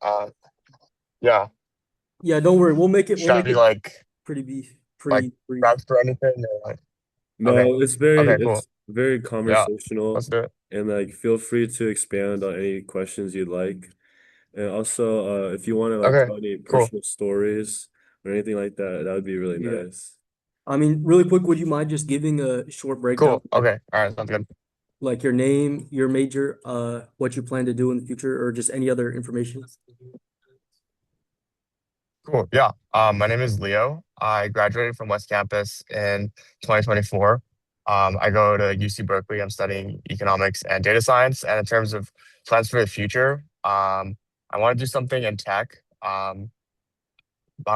Uh, yeah. Yeah, don't worry. We'll Should I make be it like like pretty brief. prepped for anything or like? Okay. No, Okay. Cool. it's very Yeah. Let's conversational do it. and like feel free to expand on any questions you'd like. And also, if you want to like Okay. tell any Cool. personal stories or anything like that, that would be really Yeah. nice. I mean, really quick, would you mind just giving a short breakdown, Cool. Okay. All right. Sounds good. like your name, your major, what you plan to do in the future, or just any other information? Cool. Yeah. My name is Leo. I graduated from West Campus in 2024. I go to UC Berkeley. I'm studying economics and data science. And in terms of plans for the future, I want to do something in tech.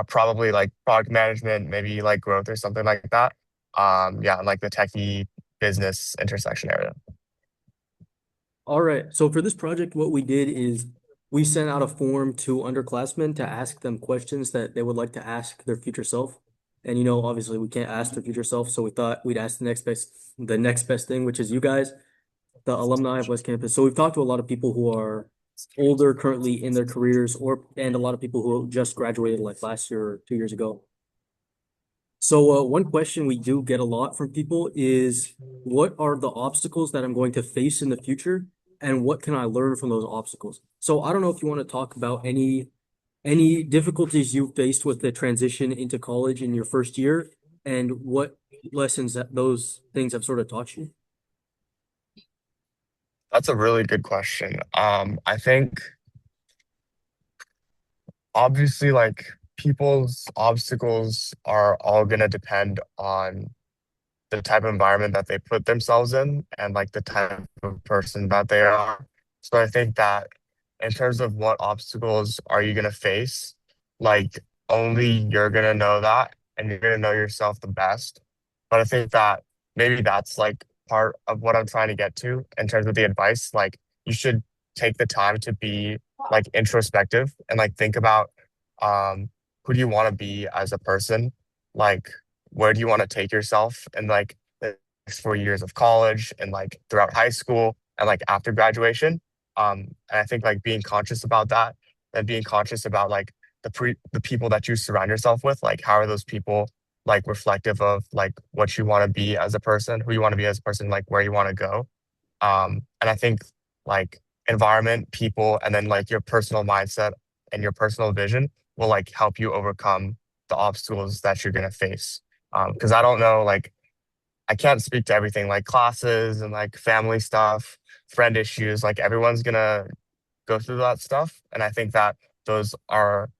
Probably like product management, maybe like growth or something like that. Yeah, in like the techie business intersection area. All right. So for this project, what we did is we sent out a form to underclassmen to ask them questions that they would like to ask their future self. And obviously we can't ask their future self, so we thought we'd ask the next best thing, which is you guys, the alumni of West Campus. So we've talked to a lot of people who are older currently in their careers, and a lot of people who just graduated like last year or 2 years ago. So, one question we do get a lot from people is, what are the obstacles that I'm going to face in the future, and what can I learn from those obstacles? So, I don't know if you want to talk about any difficulties you faced with the transition into college in your first year, and what lessons that those things have sort of taught you. That's a really good question. I think obviously like people's obstacles are all gonna depend on the type of environment that they put themselves in and like the type of person that they are. So I think that in terms of what obstacles are you gonna face, like only you're gonna know that and you're gonna know yourself the best. But I think that maybe that's like part of what I'm trying to get to in terms of the advice. Like you should take the time to be like introspective and like think about um who do you want to be as a person? Like where do you want to take yourself in like the next 4 years of college and like throughout high school and like after graduation. And I think like being conscious about that and being conscious about like the people that you surround yourself with, like how are those people like reflective of like what you want to be as a person, who you want to be as a person, like where you want to go. And I think like environment, people, and then like your personal mindset and your personal vision will like help you overcome the obstacles that you're gonna face. Because I don't know, like I can't speak to everything, like classes and like family stuff, friend issues. Like everyone's gonna go through that stuff, and I think that those are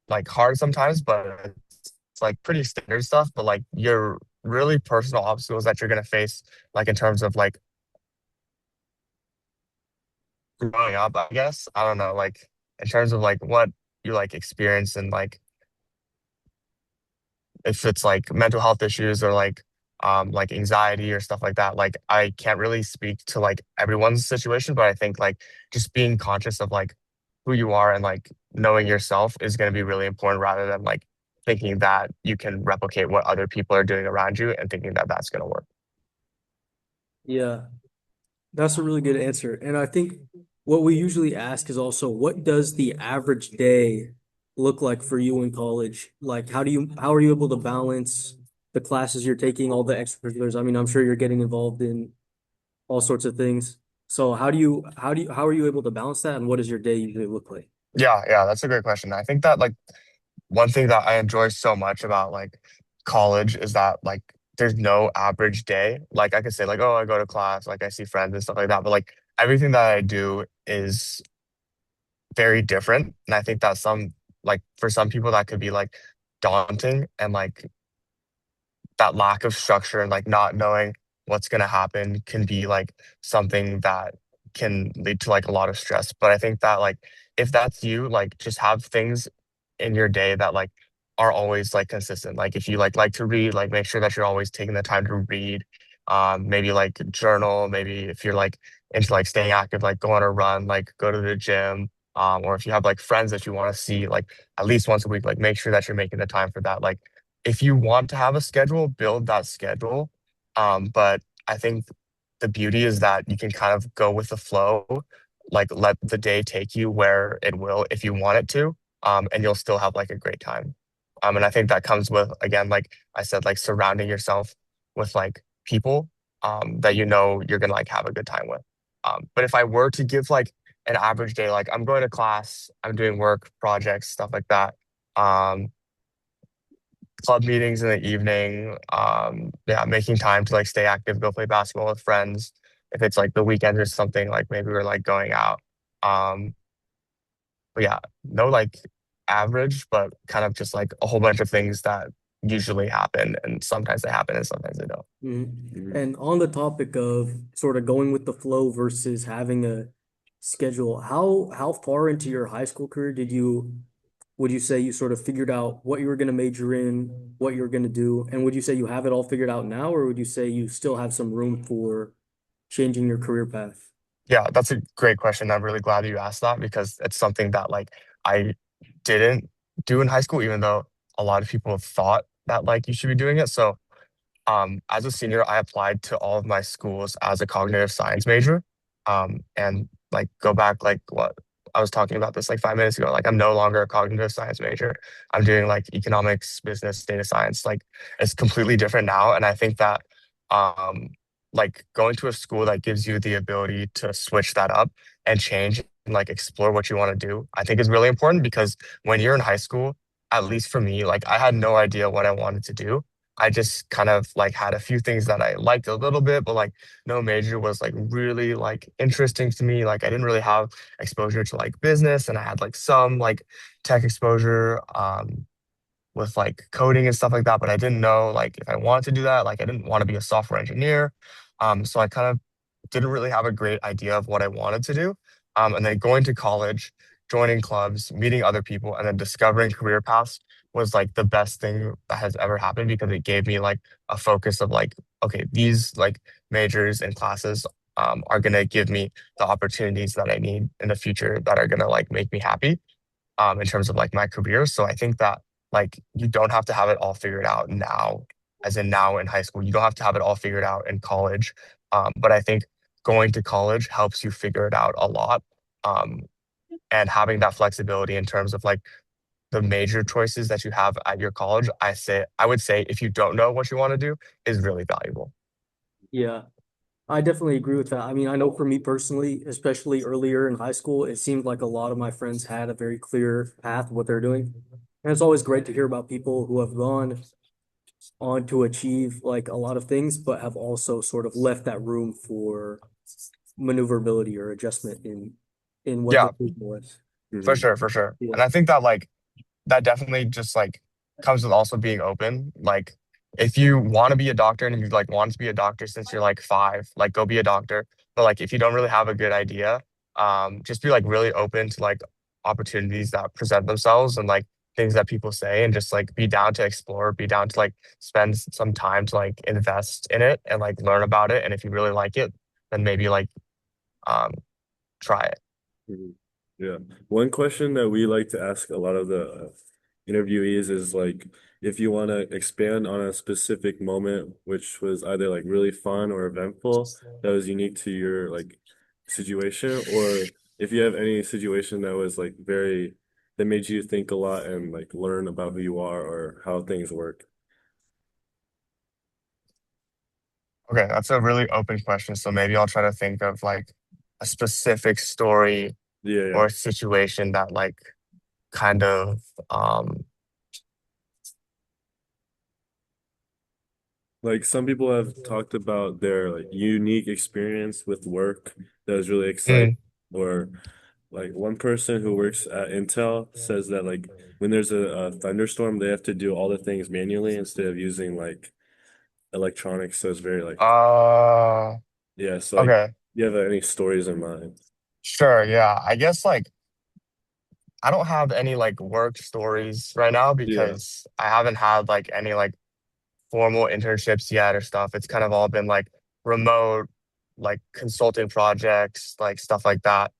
like hard sometimes, but it's like pretty standard stuff. But like your really personal obstacles that you're gonna face, like in terms of like growing up, I guess. I don't know, like in terms of like what you like experience and if it's like mental health issues or like anxiety or stuff like that. Like I can't really speak to like everyone's situation, but I think like just being conscious of like who you are and like knowing yourself is going to be really important rather than like thinking that you can replicate what other people are doing around you and thinking that that's going to work. Yeah, that's a really good answer. And I think what we usually ask is also, what does the average day look like for you in college? Like, how are you able to balance the classes you're taking, all the extracurriculars? I mean, I'm sure you're getting involved in all sorts of things. So how are you able to balance that? And what does your day usually look like? Yeah, yeah, that's a great question. I think that like one thing that I enjoy so much about like college is that like there's no average day. Like I could say like, oh, I go to class, like I see friends and stuff like that, but like everything that I do is very different. And I think that some like for some people that could be like daunting and like that lack of structure and like not knowing what's going to happen can be like something that can lead to like a lot of stress. But I think that like if that's you, like just have things in your day that like are always like consistent. Like if you like to read, like make sure that you're always taking the time to read. Maybe like journal, maybe if you're like into like staying active, like go on a run, like go to the gym. Or if you have like friends that you want to see like at least once a week, like make sure that you're making the time for that. Like if you want to have a schedule, build that schedule. But I think the beauty is that you can kind of go with the flow like let the day take you where it will if you want it to, and you'll still have like a great time. And I think that comes with, again, like I said, like surrounding yourself with like people that you know you're gonna like have a good time with. But if I were to give like an average day, like I'm going to class, I'm doing work, projects, stuff like that. Um, Club meetings in the evening. Yeah, making time to like stay active, go play basketball with friends. If it's like the weekend or something, like maybe we're like going out. Um, but yeah, no like average, but kind of just like a whole bunch of things that usually happen, and sometimes they happen and sometimes they don't. Mhm. And on the topic of sort of going with the flow versus having a schedule, how far into your high school career would you say you sort of figured out what you were going to major in, what you were going to do, and would you say you have it all figured out now, or would you say you still have some room for changing your career path? Yeah, that's a great question. I'm really glad that you asked that because it's something that like I didn't do in high school, even though a lot of people have thought that like you should be doing it. So as a senior, I applied to all of my schools as a cognitive science major. And like go back like what I was talking about this like 5 minutes ago. Like I'm no longer a cognitive science major. I'm doing like economics, business, data science. Like it's completely different now. And I think that um like going to a school that gives you the ability to switch that up and change and like explore what you want to do, I think is really important because when you're in high school, at least for me, like I had no idea what I wanted to do. I just kind of like had a few things that I liked a little bit, but like no major was like really like interesting to me. Like I didn't really have exposure to like business, and I had like some like tech exposure. With like coding and stuff like that, but I didn't know like if I wanted to do that. Like I didn't want to be a software engineer. So I kind of didn't really have a great idea of what I wanted to do. And then going to college, joining clubs, meeting other people, and then discovering career paths was like the best thing that has ever happened because it gave me like a focus of like, okay, these like majors and classes are gonna give me the opportunities that I need in the future that are gonna like make me happy in terms of like my career. So I think that like you don't have to have it all figured out now, as in now in high school. You don't have to have it all figured out in college. But I think going to college helps you figure it out a lot. Um, and having that flexibility in terms of like the major choices that you have at your college, I would say if you don't know what you want to do, is really valuable. Yeah. I definitely agree with that. I mean, I know for me personally, especially earlier in high school, it seemed like a lot of my friends had a very clear path what they're doing. And it's always great to hear about people who have gone on to achieve like a lot of things, but have also sort of left that room for maneuverability or adjustment in what Yeah, their vision was. for Mhm. sure, for sure. Yeah. And I think that like that definitely just like comes with also being open. Like if you want to be a doctor and you've like wanted to be a doctor since you're like 5, like go be a doctor. But like if you don't really have a good idea, just be like really open to like opportunities that present themselves and like things that people say and just like be down to explore, be down to like spend some time to like invest in it and like learn about it. And if you really like it, then maybe like um try it. Mhm. Yeah. One question that we like to ask a lot of the interviewees is like if you want to expand on a specific moment which was either like really fun or eventful that was unique to your like situation, or if you have any situation that was like very that made you think a lot and like learn about who you are or how things work. Okay, that's a really open question. So maybe I'll try to think of like a specific story Yeah, yeah. or a situation that like kind of um Like some people have talked about their like unique experience with work that was really exciting, mm, or like one person who works at Intel says that like when there's a thunderstorm, they have to do all the things manually instead of using like electronics. So it's very like uh yeah. So like, okay, you have any stories in mind? sure, yeah. I guess like I don't have any like work stories right now Yeah, because I haven't had like any like formal internships yet or stuff. It's kind of all been like remote, like consulting projects, like stuff like that.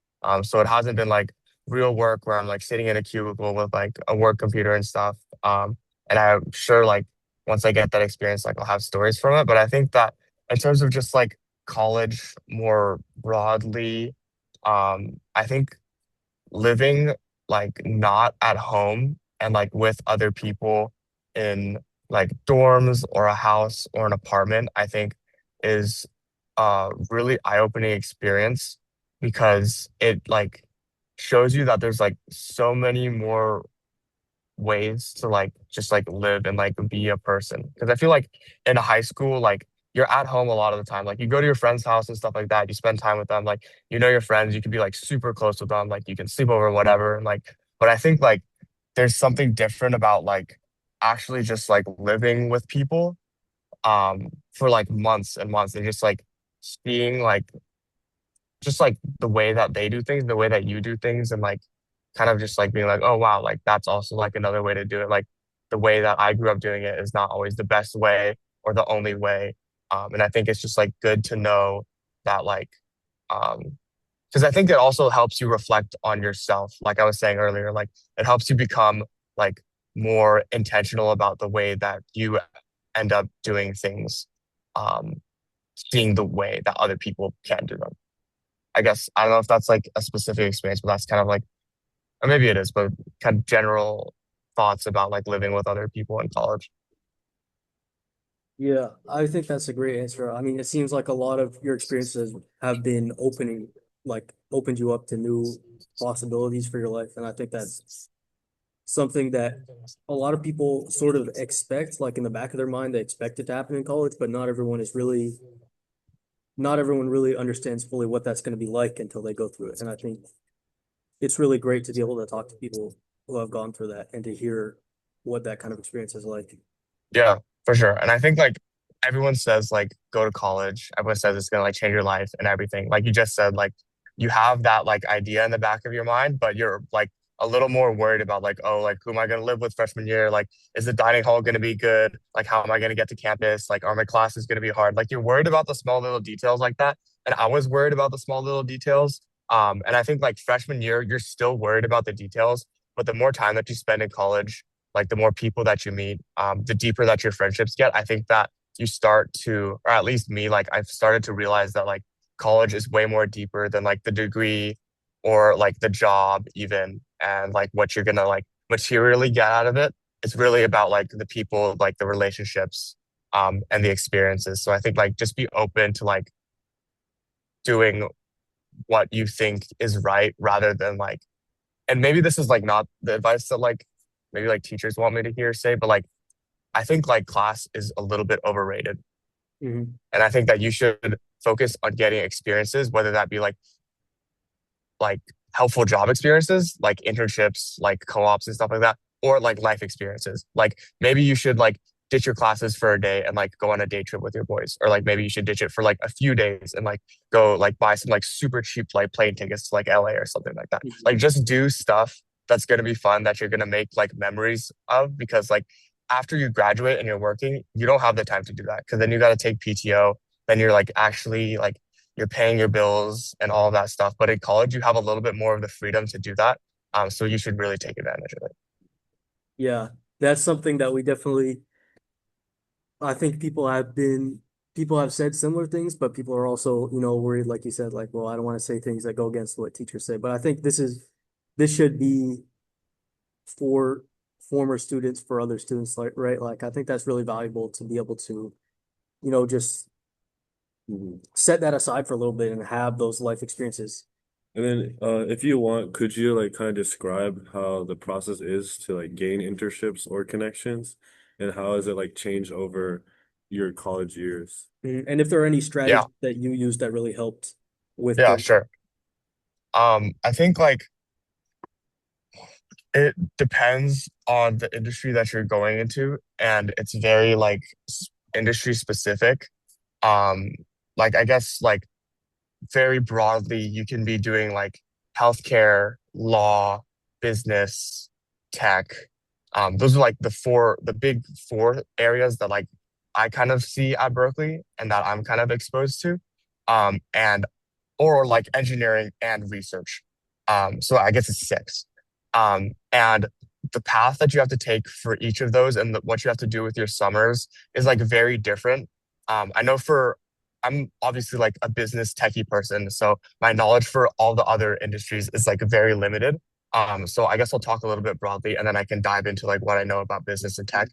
So it hasn't been like real work where I'm like sitting in a cubicle with like a work computer and stuff. And I'm sure like once I get that experience, like I'll have stories from it. But I think that in terms of just like college more broadly, I think living like not at home and like with other people in like dorms or a house or an apartment, I think is a really eye-opening experience because it like shows you that there's like so many more ways to like just like live and like be a person. Because I feel like in high school, like you're at home a lot of the time. Like you go to your friend's house and stuff like that. You spend time with them. Like you know your friends. You can be like super close with them. Like you can sleep over, whatever. And like, but I think like there's something different about like actually just like living with people for like months and months and just like seeing like just like the way that they do things, the way that you do things, and like kind of just like being like, oh wow, like that's also like another way to do it. Like the way that I grew up doing it is not always the best way or the only way. And I think it's just like good to know that like because I think it also helps you reflect on yourself. Like I was saying earlier, like it helps you become like more intentional about the way that you end up doing things, um, seeing the way that other people can do them. I guess I don't know if that's like a specific experience, but that's kind of like, or maybe it is, but kind of general thoughts about like living with other people in college. Yeah, I think that's a great answer. I mean, it seems like a lot of your experiences have been opened you up to new possibilities for your life. And I think that's something that a lot of people sort of expect, like in the back of their mind, they expect it to happen in college, but not everyone really understands fully what that's going to be like until they go through it. And I think it's really great to be able to talk to people who have gone through that and to hear what that kind of experience is like. Yeah, for sure. And I think like everyone says like go to college. Everyone says it's gonna like change your life and everything. Like you just said, like you have that like idea in the back of your mind, but you're like a little more worried about like, oh, like who am I gonna live with freshman year? Like, is the dining hall gonna be good? Like, how am I gonna get to campus? Like, are my classes gonna be hard? Like you're worried about the small little details like that. And I was worried about the small little details. And I think like freshman year, you're still worried about the details, but the more time that you spend in college, like the more people that you meet, the deeper that your friendships get. I think that you start to, or at least me, like I've started to realize that like college is way more deeper than like the degree or like the job even, and like what you're gonna like materially get out of it. It's really about like the people, like the relationships, and the experiences. So I think like just be open to like doing what you think is right rather than like, and maybe this is like not the advice that like maybe like teachers want me to hear say, but like I think like class is a little bit overrated. Mhm. And I think that you should focus on getting experiences, whether that be like helpful job experiences, like internships, like co-ops and stuff like that, or like life experiences. Like maybe you should like ditch your classes for a day and like go on a day trip with your boys, or like maybe you should ditch it for like a few days and like go like buy some like super cheap like plane tickets to like LA or something like that. Mhm. Like just do stuff that's going to be fun that you're going to make like memories of, because like after you graduate and you're working, you don't have the time to do that because then you got to take PTO. Then you're like actually like you're paying your bills and all of that stuff. But in college, you have a little bit more of the freedom to do that. So you should really take advantage of it. Yeah, that's something that we definitely, I think people have said similar things, but people are also, worried, like you said, like, well, I don't want to say things that go against what teachers say. But I think this should be for former students, for other students, like, right? Like, I think that's really valuable to be able to, just Mhm. set that aside for a little bit and have those life experiences. And then, if you want, could you like kind of describe how the process is to like gain internships or connections, and how has it like changed over your college years? And if there are any Yeah, strategies that you use that really helped with yeah, getting. sure. I think like it depends on the industry that you're going into, and it's very like industry specific. Um, like I guess like very broadly, you can be doing like healthcare, law, business, tech. Those are like the big four areas that like I kind of see at Berkeley and that I'm kind of exposed to. And or like engineering and research. So I guess it's six. And the path that you have to take for each of those and what you have to do with your summers is like very different. I know for I'm obviously like a business techie person, so my knowledge for all the other industries is like very limited. So I guess I'll talk a little bit broadly, and then I can dive into like what I know about business and tech.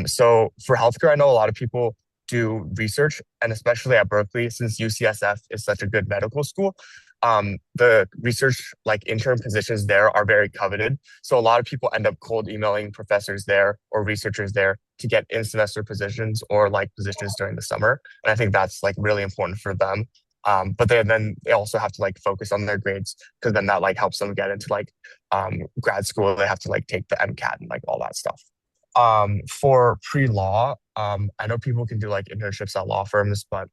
So for healthcare, I know a lot of people do research, and especially at Berkeley, since UCSF is such a good medical school, the research like intern positions there are very coveted. So a lot of people end up cold emailing professors there or researchers there to get in semester positions or like positions during the summer. And I think that's like really important for them. But then they also have to like focus on their grades because then that like helps them get into like grad school. They have to like take the MCAT and like all that stuff. For pre-law, I know people can do like internships at law firms, but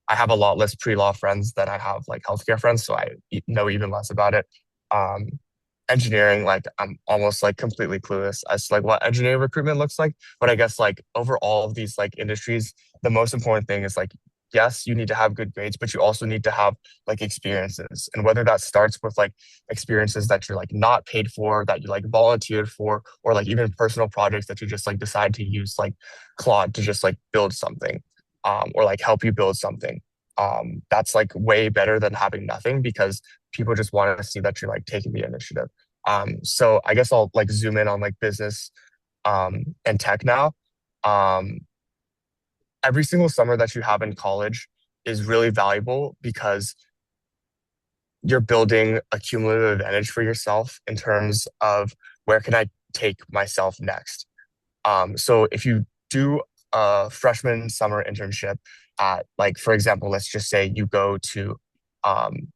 I have a lot less pre-law friends than I have like healthcare friends, so I know even less about it. Um, Engineering, like I'm almost like completely clueless as to like what engineering recruitment looks like. But I guess like over all of these like industries, the most important thing is like, yes, you need to have good grades, but you also need to have like experiences. And whether that starts with like experiences that you're like not paid for, that you like volunteered for, or like even personal projects that you just like decide to use like Claude to just like build something, or like help you build something. That's like way better than having nothing because people just want to see that you're like taking the initiative. So I guess I'll like zoom in on like business and tech now. Um, every single summer that you have in college is really valuable because you're building a cumulative advantage for yourself in terms of where can I take myself next. So if you do a freshman summer internship at like, for example, let's just say you go to um,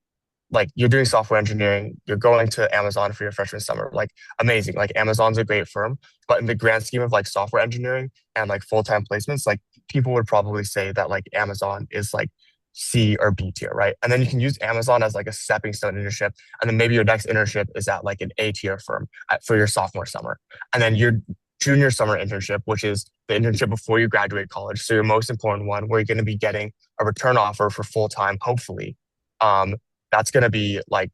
like you're doing software engineering, you're going to Amazon for your freshman summer. Like amazing. Like Amazon's a great firm, but in the grand scheme of like software engineering and like full-time placements, like people would probably say that like Amazon is like C or B tier, right? And then you can use Amazon as like a stepping stone internship. And then maybe your next internship is at like an A tier firm for your sophomore summer. And then your junior summer internship, which is the internship before you graduate college. So your most important one, where you're going to be getting a return offer for full time, hopefully. Um, that's going to be like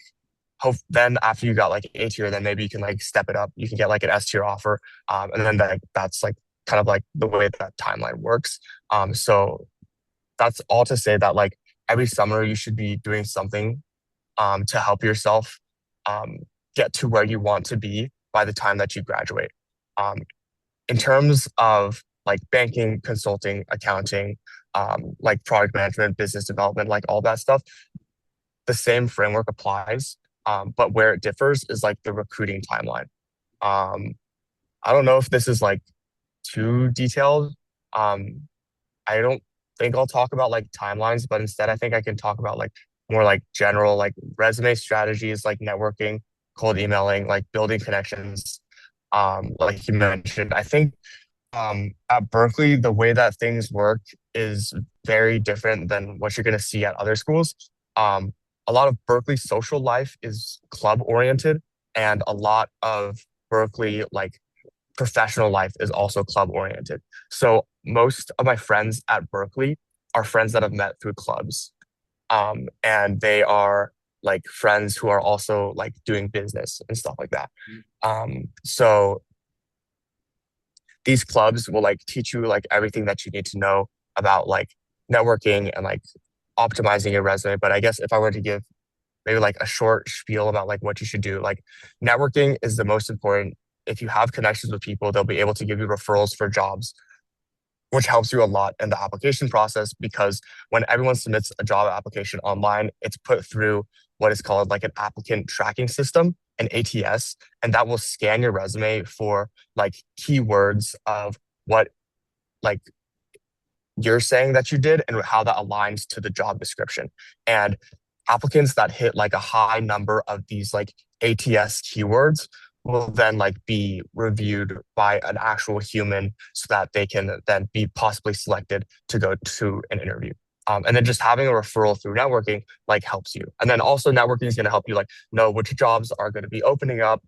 hope then after you got like A tier, then maybe you can like step it up. You can get like an S tier offer. And then that's like kind of like the way that timeline works. So that's all to say that like every summer you should be doing something to help yourself um, get to where you want to be by the time that you graduate. Um, in terms of like banking, consulting, accounting, like product management, business development, like all that stuff, the same framework applies. But where it differs is like the recruiting timeline. Um, I don't know if this is like too detailed. Um, I don't think I'll talk about like timelines, but instead I think I can talk about like more like general like resume strategies, like networking, cold emailing, like building connections. Like you mentioned, I think at Berkeley, the way that things work is very different than what you're going to see at other schools. Um, a lot of Berkeley social life is club oriented, and a lot of Berkeley like professional life is also club oriented. So most of my friends at Berkeley are friends that I've met through clubs. And they are like friends who are also like doing business and stuff like that. So these clubs will like teach you like everything that you need to know about like networking and like optimizing your resume. But I guess if I were to give maybe like a short spiel about like what you should do, like networking is the most important. If you have connections with people, they'll be able to give you referrals for jobs, which helps you a lot in the application process because when everyone submits a job application online, it's put through what is called like an applicant tracking system, an ATS, and that will scan your resume for like keywords of what like you're saying that you did and how that aligns to the job description. And applicants that hit like a high number of these like ATS keywords will then like be reviewed by an actual human so that they can then be possibly selected to go to an interview. And then just having a referral through networking like helps you. And then also networking is going to help you like know which jobs are going to be opening up,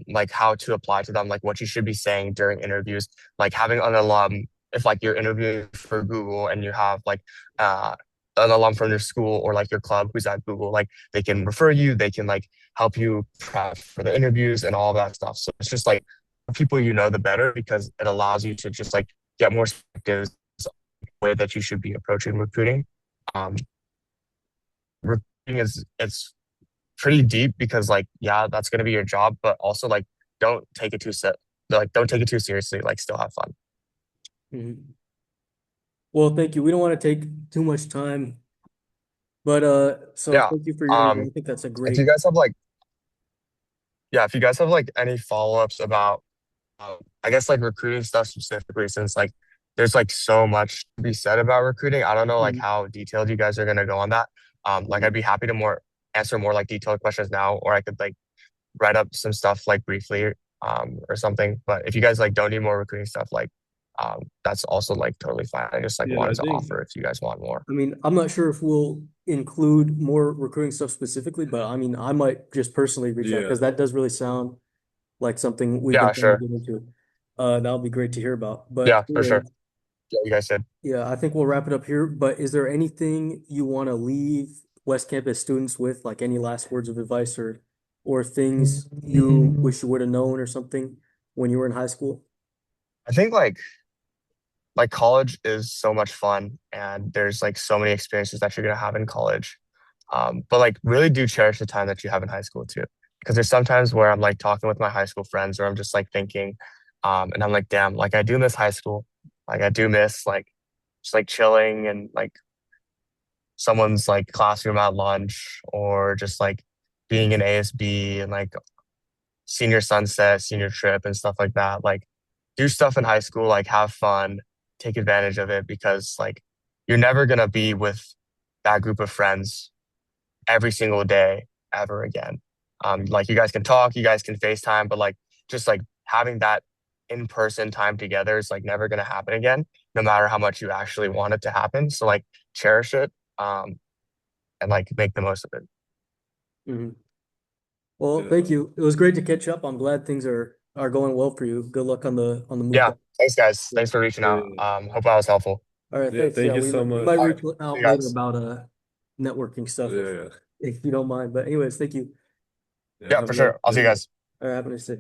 like how to apply to them, like what you should be saying during interviews, like having an alum, if like you're interviewing for Google and you have like an alum from your school or like your club who's at Google, like they can refer you, they can like help you prep for the interviews and all that stuff. So it's just like the people you know, the better because it allows you to just like get more perspectives on the way that you should be approaching recruiting. Um, recruiting is it's pretty deep because like yeah, that's gonna be your job, but also like don't take it too set like don't take it too seriously. Like still have fun. Mhm. Well, thank you. We don't want to take too much time, but so Yeah. thank you for your interview. I Um, think that's a if you great. guys have like yeah, if you guys have like any follow-ups about I guess like recruiting stuff specifically, since like there's like so much to be said about recruiting. I don't know like Mhm. how detailed you guys are gonna go on that. Like I'd be happy to more answer more like detailed questions now, or I could like write up some stuff like briefly or something. But if you guys like don't need more recruiting stuff, like that's also like totally fine. I just like Yeah, I wanted to think offer if you guys want more. I mean, I'm not sure if we'll include more recruiting stuff specifically, but I mean, I might just personally reach out yeah. because that does really sound like something we've been Yeah, trying to sure. get into. That would be great to hear about. Yeah, But for anyway, sure. Yeah, you guys said. yeah, I think we'll wrap it up here. But is there anything you want to leave West Campus students with, like any last words of advice or things you wish you would have known or something when you were in high school? I think like college is so much fun and there's like so many experiences that you're gonna have in college. But like really do cherish the time that you have in high school too. Because there's sometimes where I'm like talking with my high school friends or I'm just like thinking, and I'm like, damn, like I do miss high school. Like I do miss like just like chilling and like someone's like classroom at lunch or just like being in ASB and like senior sunset, senior trip and stuff like that. Like do stuff in high school, like have fun, take advantage of it because like you're never gonna be with that group of friends every single day ever again. Like you guys can talk, you guys can FaceTime, but like just like having that in-person time together is like never gonna happen again, no matter how much you actually want it to happen. So like cherish it, and like make the most of it. Mhm. Well, thank Yeah. you. It was great to catch up. I'm glad things are going well for you. Good luck on the move Yeah, back. thanks guys. Yeah. Thanks for reaching out. Yeah. Hope I was helpful. All right, Yeah, thanks. thank Yeah, you so we might All much. right, reach see out you later guys. about networking stuff Yeah, yeah. if you don't mind. But anyways, thank you. Yeah, Yeah, have for a nice sure. I'll see you day. guys. All right, have a nice day.